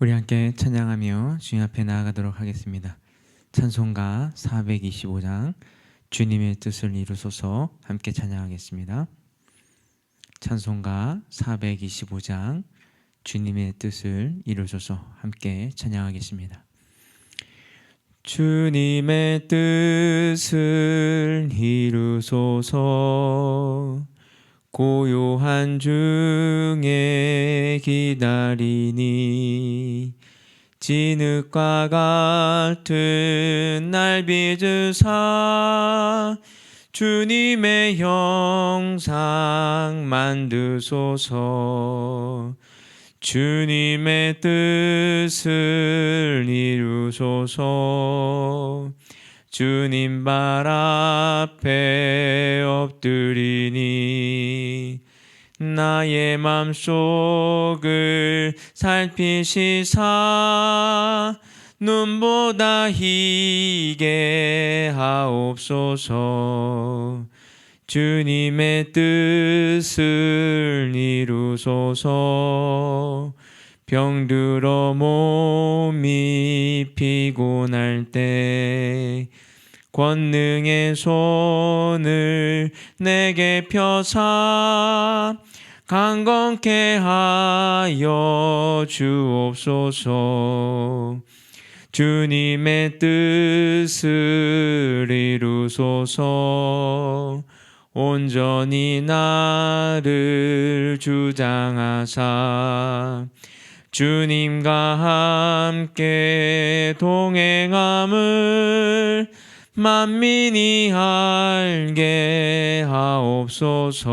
우리 함께 찬양하며 주님 앞에 나아가도록 하겠습니다. 찬송가 425장 주님의 뜻을 이루소서 함께 찬양하겠습니다. 찬송가 425장 주님의 뜻을 이루소서 함께 찬양하겠습니다. 주님의 뜻을 이루소서 고요한 중에 기다리니 진흙과 같은 날 빚으사 주님의 형상 만드소서 주님의 뜻을 이루소서 주님 발 앞에 엎드리니 나의 맘속을 살피시사 눈보다 희게 하옵소서 주님의 뜻을 이루소서 병들어 몸이 피곤할 때 권능의 손을 내게 펴사 강건케 하여 주옵소서 주님의 뜻을 이루소서 온전히 나를 주장하사 주님과 함께 동행함을 만민이 알게 하옵소서.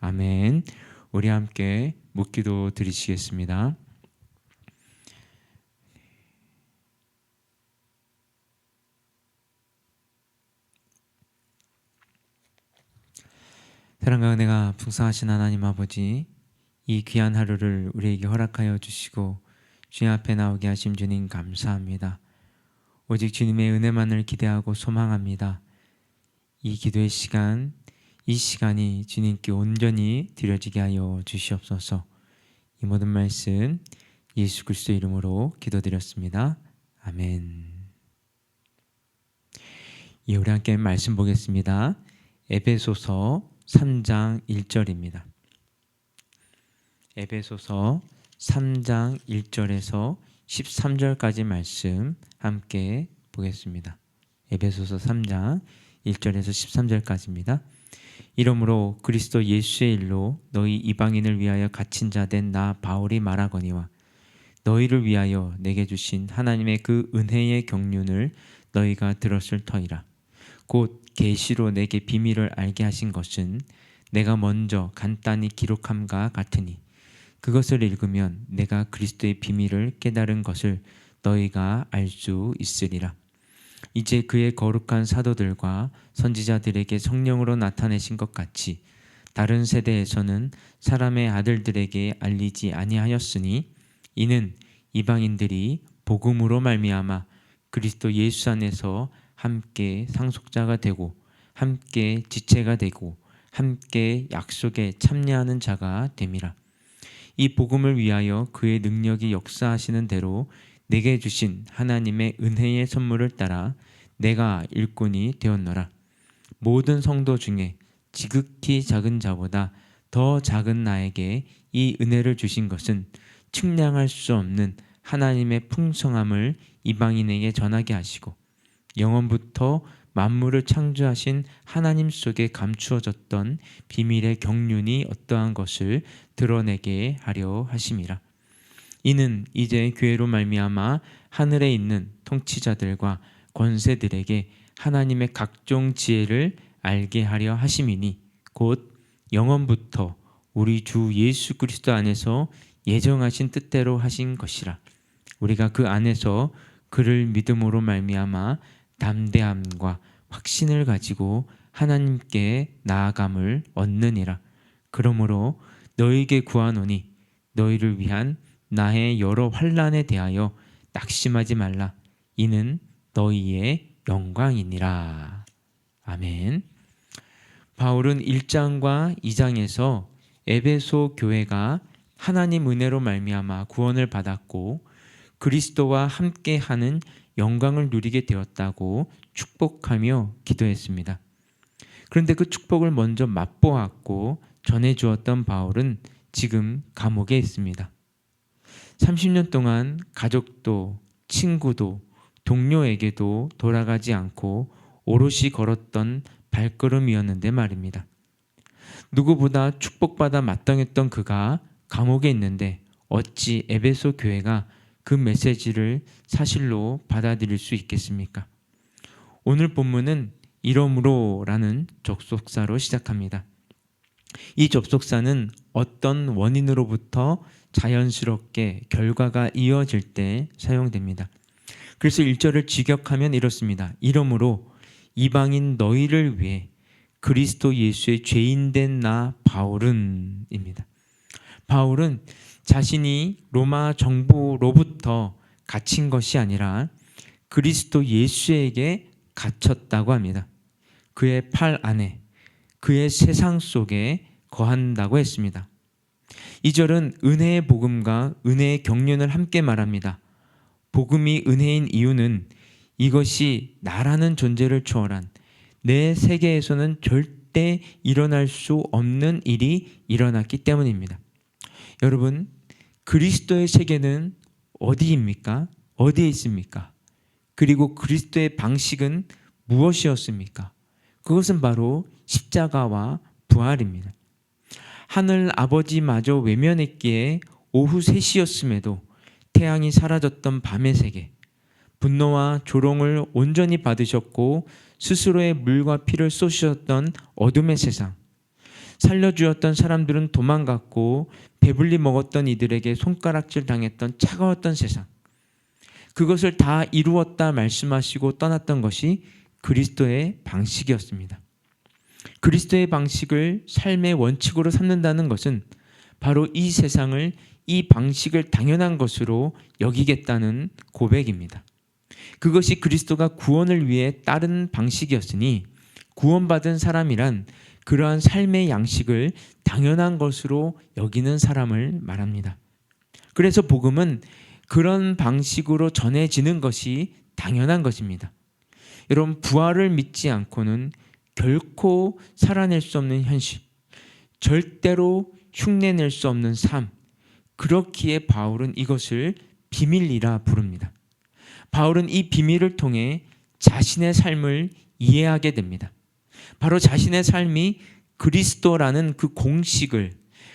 아멘. 우리 함께 묵기도 드리시겠습니다. 사랑과 은혜가 풍성하신 하나님 아버지, 이 귀한 하루를 우리에게 허락하여 주시고 주님 앞에 나오게 하신 주님 감사합니다. 오직 주님의 은혜만을 기대하고 소망합니다. 이 기도의 시간, 이 시간이 주님께 온전히 드려지게 하여 주시옵소서. 이 모든 말씀 예수 그리스도 이름으로 기도드렸습니다. 아멘. 예, 우리 함께 말씀 보겠습니다. 에베소서 3장 1절입니다. 에베소서 3장 1절에서 13절까지 말씀 함께 보겠습니다. 에베소서 3장 1절에서 13절까지입니다. 이러므로 그리스도 예수의 일로 너희 이방인을 위하여 갇힌 자 된 나 바울이 말하거니와 너희를 위하여 내게 주신 하나님의 그 은혜의 경륜을 너희가 들었을 터이라. 곧 계시로 내게 비밀을 알게 하신 것은 내가 먼저 간단히 기록함과 같으니 그것을 읽으면 내가 그리스도의 비밀을 깨달은 것을 너희가 알 수 있으리라. 이제 그의 거룩한 사도들과 선지자들에게 성령으로 나타내신 것 같이 다른 세대에서는 사람의 아들들에게 알리지 아니하였으니 이는 이방인들이 복음으로 말미암아 그리스도 예수 안에서 함께 상속자가 되고 함께 지체가 되고 함께 약속에 참여하는 자가 됨이라. 이 복음을 위하여 그의 능력이 역사하시는 대로 내게 주신 하나님의 은혜의 선물을 따라 내가 일꾼이 되었노라. 모든 성도 중에 지극히 작은 자보다 더 작은 나에게 이 은혜를 주신 것은 측량할 수 없는 하나님의 풍성함을 이방인에게 전하게 하시고 영원부터 만물을 창조하신 하나님 속에 감추어졌던 비밀의 경륜이 어떠한 것을 드러내게 하려 하심이라. 이는 이제 교회로 말미암아 하늘에 있는 통치자들과 권세들에게 하나님의 각종 지혜를 알게 하려 하심이니 곧 영원부터 우리 주 예수 그리스도 안에서 예정하신 뜻대로 하신 것이라. 우리가 그 안에서 그를 믿음으로 말미암아 담대함과 확신을 가지고 하나님께 나아감을 얻느니라. 그러므로 너희에게 구하노니 너희를 위한 나의 여러 환난에 대하여 낙심하지 말라. 이는 너희의 영광이니라. 아멘. 바울은 1장과 2장에서 에베소 교회가 하나님 은혜로 말미암아 구원을 받았고 그리스도와 함께하는 영광을 누리게 되었다고 축복하며 기도했습니다. 그런데 그 축복을 먼저 맛보았고 전해주었던 바울은 지금 감옥에 있습니다. 30년 동안 가족도 친구도 동료에게도 돌아가지 않고 오롯이 걸었던 발걸음이었는데 말입니다. 누구보다 축복받아 마땅했던 그가 감옥에 있는데 어찌 에베소 교회가 그 메시지를 사실로 받아들일 수 있겠습니까? 오늘 본문은 이러므로라는 접속사로 시작합니다. 이 접속사는 어떤 원인으로부터 자연스럽게 결과가 이어질 때 사용됩니다. 그래서 1절을 직역하면 이렇습니다. 이러므로 이방인 너희를 위해 그리스도 예수의 죄인된 나 바울은 입니다. 바울은 자신이 로마 정부로부터 갇힌 것이 아니라 그리스도 예수에게 갇혔다고 합니다. 그의 팔 안에, 그의 세상 속에 거한다고 했습니다. 이 절은 은혜의 복음과 은혜의 경륜을 함께 말합니다. 복음이 은혜인 이유는 이것이 나라는 존재를 초월한 내 세계에서는 절대 일어날 수 없는 일이 일어났기 때문입니다. 여러분, 그리스도의 세계는 어디입니까? 어디에 있습니까? 그리고 그리스도의 방식은 무엇이었습니까? 그것은 바로 십자가와 부활입니다. 하늘 아버지마저 외면했기에 오후 3시였음에도 태양이 사라졌던 밤의 세계, 분노와 조롱을 온전히 받으셨고 스스로의 물과 피를 쏟으셨던 어둠의 세상, 살려주었던 사람들은 도망갔고 배불리 먹었던 이들에게 손가락질 당했던 차가웠던 세상, 그것을 다 이루었다 말씀하시고 떠났던 것이 그리스도의 방식이었습니다. 그리스도의 방식을 삶의 원칙으로 삼는다는 것은 바로 이 세상을 이 방식을 당연한 것으로 여기겠다는 고백입니다. 그것이 그리스도가 구원을 위해 따른 방식이었으니 구원받은 사람이란 그러한 삶의 양식을 당연한 것으로 여기는 사람을 말합니다. 그래서 복음은 그런 방식으로 전해지는 것이 당연한 것입니다. 여러분, 부활을 믿지 않고는 결코 살아낼 수 없는 현실, 절대로 흉내낼 수 없는 삶, 그렇기에 바울은 이것을 비밀이라 부릅니다. 바울은 이 비밀을 통해 자신의 삶을 이해하게 됩니다. 바로 자신의 삶이 그리스도라는 그 공식을,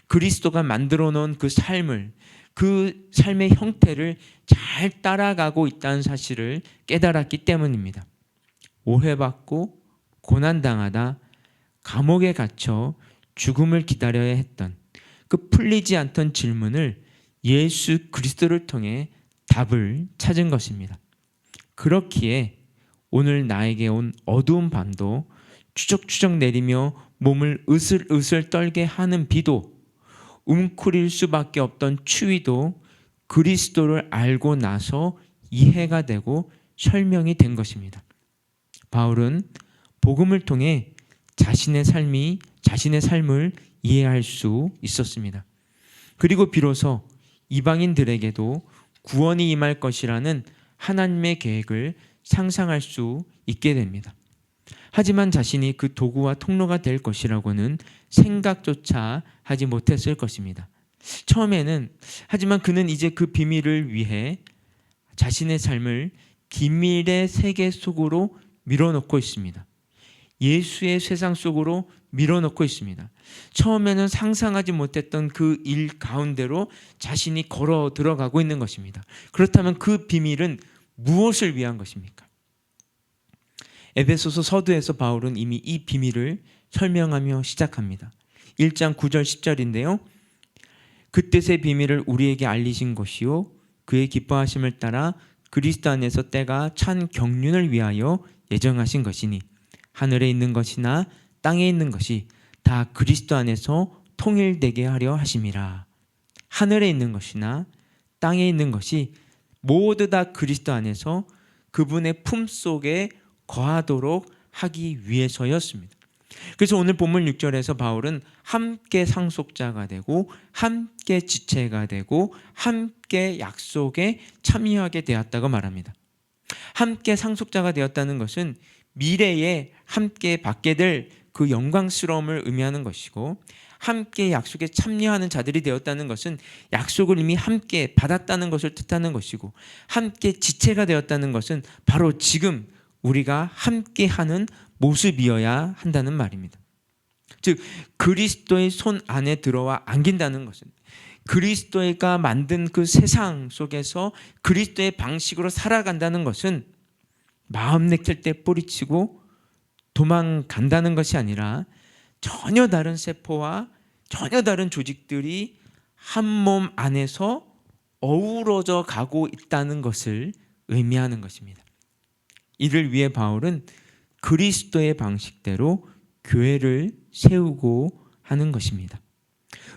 그리스도가 만들어 놓은 그 삶을, 그 삶의 형태를 잘 따라가고 있다는 사실을 깨달았기 때문입니다. 오해받고 고난당하다 감옥에 갇혀 죽음을 기다려야 했던 그 풀리지 않던 질문을 예수 그리스도를 통해 답을 찾은 것입니다. 그렇기에 오늘 나에게 온 어두운 밤도 추적추적 내리며 몸을 으슬으슬 떨게 하는 비도 웅크릴 수밖에 없던 추위도 그리스도를 알고 나서 이해가 되고 설명이 된 것입니다. 바울은 복음을 통해 자신의 삶을 이해할 수 있었습니다. 그리고 비로소 이방인들에게도 구원이 임할 것이라는 하나님의 계획을 상상할 수 있게 됩니다. 하지만 자신이 그 도구와 통로가 될 것이라고는 생각조차 하지 못했을 것입니다. 처음에는, 하지만 그는 이제 그 비밀을 위해 자신의 삶을 비밀의 세계 속으로 밀어넣고 있습니다. 예수의 세상 속으로 밀어넣고 있습니다. 처음에는 상상하지 못했던 그 일 가운데로 자신이 걸어 들어가고 있는 것입니다. 그렇다면 그 비밀은 무엇을 위한 것입니까? 에베소서 서두에서 바울은 이미 이 비밀을 설명하며 시작합니다. 1장 9절 10절인데요. 그 뜻의 비밀을 우리에게 알리신 것이요 그의 기뻐하심을 따라 그리스도 안에서 때가 찬 경륜을 위하여 예정하신 것이니 하늘에 있는 것이나 땅에 있는 것이 다 그리스도 안에서 통일되게 하려 하심이라. 하늘에 있는 것이나 땅에 있는 것이 모두 다 그리스도 안에서 그분의 품속에 거하도록 하기 위해서였습니다. 그래서 오늘 본문 6절에서 바울은 함께 상속자가 되고 함께 지체가 되고 함께 약속에 참여하게 되었다고 말합니다. 함께 상속자가 되었다는 것은 미래에 함께 받게 될 그 영광스러움을 의미하는 것이고, 함께 약속에 참여하는 자들이 되었다는 것은 약속을 이미 함께 받았다는 것을 뜻하는 것이고, 함께 지체가 되었다는 것은 바로 지금 우리가 함께하는 모습이어야 한다는 말입니다. 즉 그리스도의 손 안에 들어와 안긴다는 것은 그리스도가 만든 그 세상 속에서 그리스도의 방식으로 살아간다는 것은 마음 내킬 때 뿌리치고 도망간다는 것이 아니라 전혀 다른 세포와 전혀 다른 조직들이 한 몸 안에서 어우러져 가고 있다는 것을 의미하는 것입니다. 이를 위해 바울은 그리스도의 방식대로 교회를 세우고 하는 것입니다.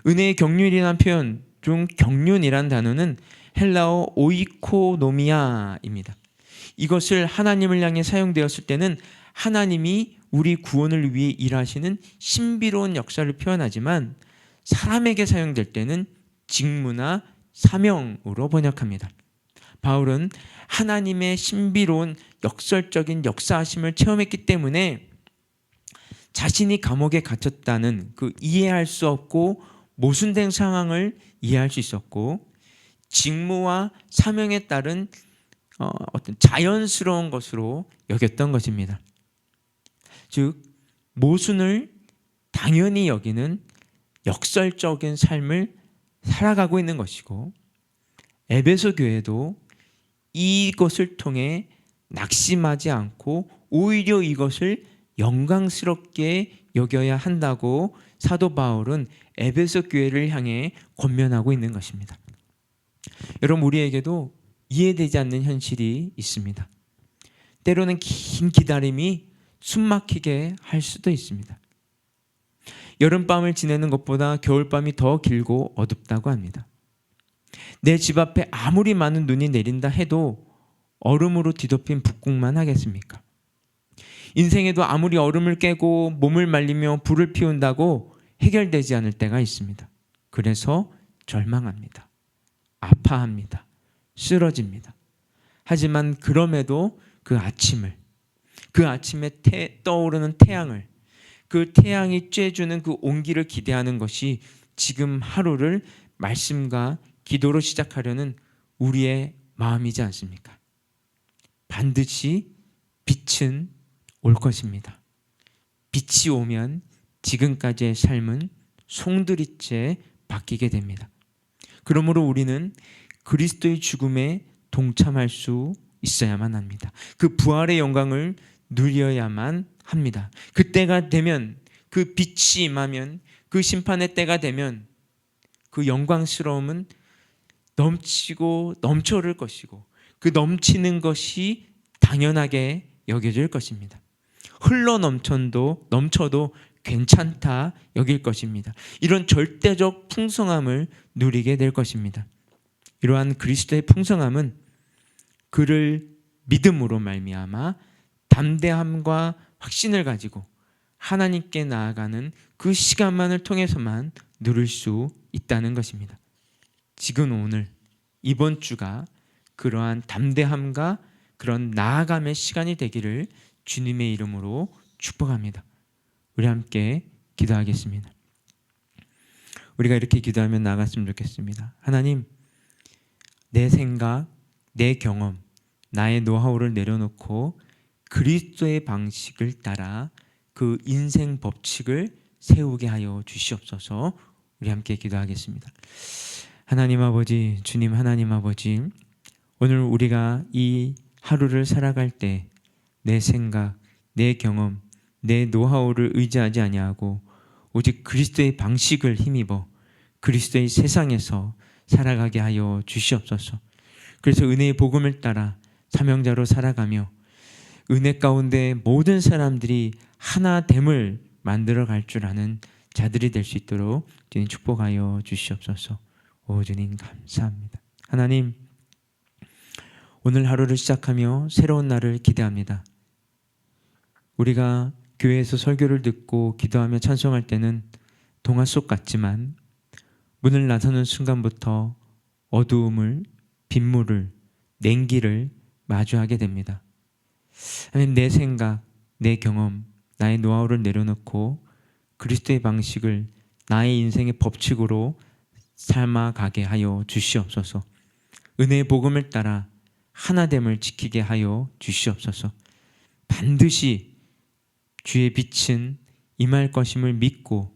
은혜의 경륜이라는 표현 중 경륜이란 단어는 헬라어 오이코노미아입니다. 이것을 하나님을 향해 사용되었을 때는 하나님이 우리 구원을 위해 일하시는 신비로운 역사를 표현하지만, 사람에게 사용될 때는 직무나 사명으로 번역합니다. 바울은 하나님의 신비로운 역설적인 역사하심을 체험했기 때문에 자신이 감옥에 갇혔다는 그 이해할 수 없고 모순된 상황을 이해할 수 있었고, 직무와 사명에 따른 어떤 자연스러운 것으로 여겼던 것입니다. 즉 모순을 당연히 여기는 역설적인 삶을 살아가고 있는 것이고, 에베소 교회도 이것을 통해 낙심하지 않고 오히려 이것을 영광스럽게 여겨야 한다고 사도 바울은 에베소 교회를 향해 권면하고 있는 것입니다. 여러분, 우리에게도 이해되지 않는 현실이 있습니다. 때로는 긴 기다림이 숨막히게 할 수도 있습니다. 여름밤을 지내는 것보다 겨울밤이 더 길고 어둡다고 합니다. 내 집 앞에 아무리 많은 눈이 내린다 해도 얼음으로 뒤덮인 북극만 하겠습니까? 인생에도 아무리 얼음을 깨고 몸을 말리며 불을 피운다고 해결되지 않을 때가 있습니다. 그래서 절망합니다. 아파합니다. 쓰러집니다. 하지만 그럼에도 그 아침에 떠오르는 태양을, 그 태양이 쬐주는 그 온기를 기대하는 것이 지금 하루를 말씀과 기도로 시작하려는 우리의 마음이지 않습니까? 반드시 빛은 올 것입니다. 빛이 오면 지금까지의 삶은 송두리째 바뀌게 됩니다. 그러므로 우리는 그리스도의 죽음에 동참할 수 있어야만 합니다. 그 부활의 영광을 누려야만 합니다. 그때가 되면, 그 빛이 임하면, 그 심판의 때가 되면 그 영광스러움은 넘치고 넘쳐흐를 것이고, 그 넘치는 것이 당연하게 여겨질 것입니다. 흘러 넘쳐도 괜찮다 여길 것입니다. 이런 절대적 풍성함을 누리게 될 것입니다. 이러한 그리스도의 풍성함은 그를 믿음으로 말미암아 담대함과 확신을 가지고 하나님께 나아가는 그 시간만을 통해서만 누릴 수 있다는 것입니다. 지금 오늘 이번 주가 그러한 담대함과 그런 나아감의 시간이 되기를 주님의 이름으로 축복합니다. 우리 함께 기도하겠습니다. 우리가 이렇게 기도하면 나아갔으면 좋겠습니다. 하나님, 내 생각, 내 경험, 나의 노하우를 내려놓고 그리스도의 방식을 따라 그 인생 법칙을 세우게 하여 주시옵소서. 우리 함께 기도하겠습니다. 하나님 아버지, 주님 하나님 아버지, 오늘 우리가 이 하루를 살아갈 때 내 생각, 내 경험, 내 노하우를 의지하지 아니하고 오직 그리스도의 방식을 힘입어 그리스도의 세상에서 살아가게 하여 주시옵소서. 그래서 은혜의 복음을 따라 사명자로 살아가며 은혜 가운데 모든 사람들이 하나됨을 만들어 갈 줄 아는 자들이 될 수 있도록 주님 축복하여 주시옵소서. 오 주님 감사합니다. 하나님, 오늘 하루를 시작하며 새로운 날을 기대합니다. 우리가 교회에서 설교를 듣고 기도하며 찬송할 때는 동화 속 같지만 문을 나서는 순간부터 어두움을, 빗물을, 냉기를 마주하게 됩니다. 하나님, 내 생각, 내 경험, 나의 노하우를 내려놓고 그리스도의 방식을 나의 인생의 법칙으로 삶아가게 하여 주시옵소서. 은혜의 복음을 따라 하나됨을 지키게 하여 주시옵소서. 반드시 주의 빛은 임할 것임을 믿고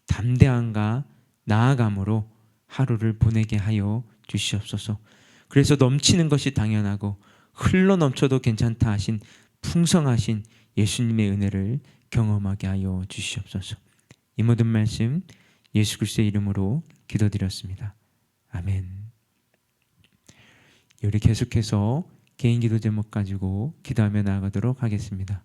담대함과 나아감으로 하루를 보내게 하여 주시옵소서. 그래서 넘치는 것이 당연하고 흘러 넘쳐도 괜찮다 하신 풍성하신 예수님의 은혜를 경험하게 하여 주시옵소서. 이 모든 말씀 예수 그리스도의 이름으로 기도드렸습니다. 아멘. 우리 계속해서 개인 기도 제목 가지고 기도하며 나아가도록 하겠습니다.